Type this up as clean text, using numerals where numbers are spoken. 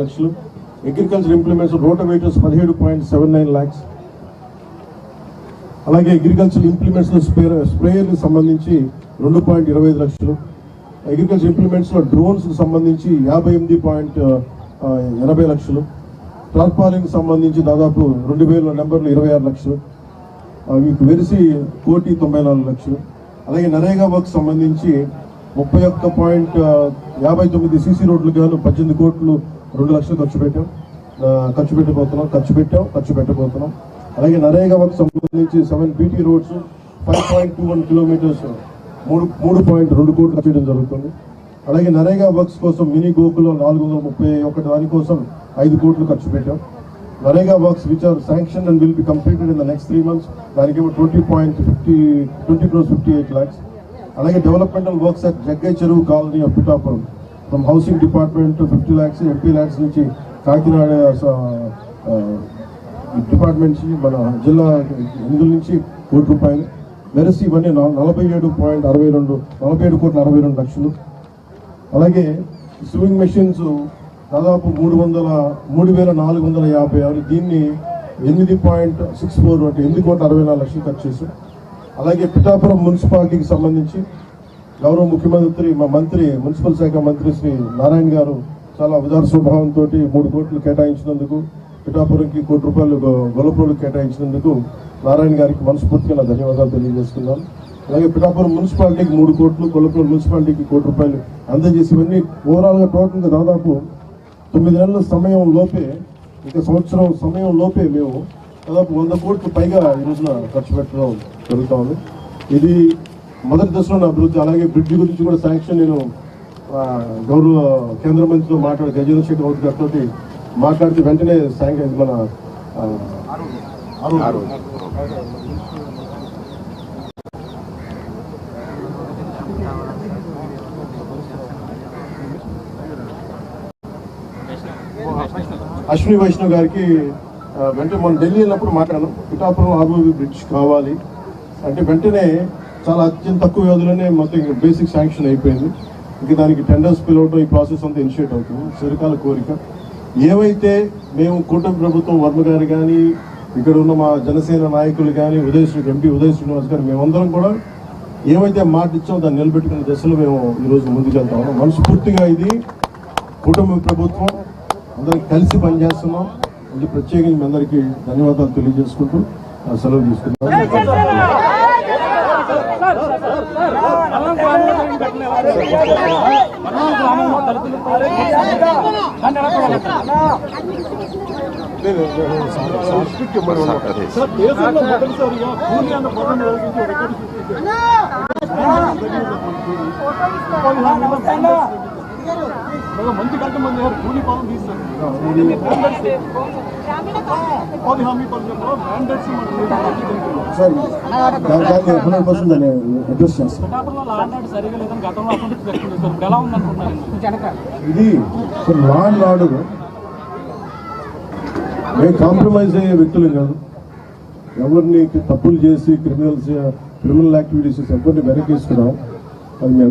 లక్షలు. Agriculture implements rotavators 17.79 lakhs. అలాగే agriculture implements స్ప్రేయర్కి సంబంధించి 2.25 లక్షలు. అగ్రికల్చర్ ఇంప్లిమెంట్స్ లో డ్రోన్స్ కి సంబంధించి 58.80 లక్షలు. ట్రాన్స్పాలింగ్ సంబంధించి దాదాపు 2000 నెంబర్లు 26 లక్షలు. వెరిసి 1,94 లక్షలు. అలాగే నరేగా వర్క్ సంబంధించి 31.59 సీసీ రోడ్లు గాను 18 కోట్లు 2 లక్షలు ఖర్చు పెట్టబోతున్నాం. అలాగే నరేగా వర్క్ సంబంధించి 7 PT రోడ్స్ 5.21 కిలోమీటర్స్ 3.2 కోట్లు ఖర్చు చేయడం జరుగుతుంది. అలాగే నరేగా వర్క్స్ కోసం మినీ గోకులో 431 దానికోసం 5 కోట్లు ఖర్చు పెట్టాం. NREGA works which are sanction and will be completed in the next 3 months దానికేమో 20 crores 58 lakhs. అలాగే developmental works at Jaggai Cheruvu colony of Pithapuram from housing department 50 lakhs, MP lakhs నుంచి కాకినాడ డిపార్ట్మెంట్ నుంచి మన జిల్లా నిధుల నుంచి 1 కోటి రూపాయలు. వెరసి ఇవన్నీ 47 కోట్ల 62 లక్షలు. అలాగే స్వింగ్ మెషిన్స్ దాదాపు 3,456. దీన్ని 8.64 అంటే 8 కోట్ల 64 లక్షలు ఖర్చు చేశాం. అలాగే పిఠాపురం మున్సిపాలిటీకి సంబంధించి గౌరవ ముఖ్యమంత్రి మా మంత్రి మున్సిపల్ శాఖ మంత్రి శ్రీ నారాయణ గారు చాలా ఉదార స్వభావంతో 3 కోట్లు కేటాయించినందుకు, పిఠాపురంకి 1 కోటి రూపాయలు గొల్లప్రోలు కేటాయించినందుకు నారాయణ గారికి మనస్ఫూర్తిగా నా ధన్యవాదాలు తెలియజేస్తున్నాను. అలాగే పిఠాపురం మున్సిపాలిటీకి 3 కోట్లు, గొల్లప్రోలు మున్సిపాలిటీకి 1 కోటి రూపాయలు అందజేసి ఇవన్నీ ఓవరాల్గా టోటల్గా దాదాపు 9 నెలల సమయం లోపే, ఇంకా సంవత్సరం సమయం లోపే మేము దాదాపు 100 కోట్లు పైగా ఈ రోజున ఖర్చు పెట్టడం జరుగుతూ ఉంది. ఇది మొదటి దశలో అభివృద్ధి. అలాగే బ్రిడ్జ్ గురించి కూడా శాంక్షన్ నేను గౌరవ కేంద్ర మంత్రితో గజేంద్ర శేఖర్ రావు గారితో మాట్లాడితే వెంటనే శాంక్షన్ మన అశ్విని వైష్ణవ్ గారికి వెంటనే మనం ఢిల్లీ వెళ్ళినప్పుడు మాట్లాడాం. పిఠాపురం ఆర్ఓబి బ్రిడ్జ్ కావాలి అంటే వెంటనే చాలా అత్యంత తక్కువ వ్యవధిలోనే మొత్తం బేసిక్ శాంక్షన్ అయిపోయింది. ఇంకా దానికి టెండర్స్ పిలవడం ఈ ప్రాసెస్ అంతా ఇనిషియేట్ అవుతుంది. చిరకాల కోరిక. ఏవైతే మేము కూటమి ప్రభుత్వం వర్మ గారు కానీ, ఇక్కడ ఉన్న మా జనసేన నాయకులు కానీ, ఎంపీ ఉదయ్ శ్రీనివాస్ గారు, మేమందరం కూడా ఏవైతే మాట ఇచ్చామో దాన్ని నిలబెట్టుకునే దశలో మేము ఈరోజు ముందుకెళ్తా ఉన్నాం. మనస్ఫూర్తిగా ఇది కుటుంబ ప్రభుత్వం, అందరికి కలిసి పనిచేస్తున్నాం. ఇది ప్రత్యేకంగా మీ అందరికీ ధన్యవాదాలు తెలియజేసుకుంటూ సెలవు తీసుకుంటాం. మంచి కంటే మంది కూలీ పాలన తీస్తారు. ఇది లా అండ్ ఆర్డర్ మేము కాంప్రమైజ్ అయ్యే వ్యక్తులు కాదు. ఎవరిని తప్పులు చేసి క్రిమినల్ యాక్టివిటీస్ ఎవరిని వెనకేసుకున్నాం అది మీ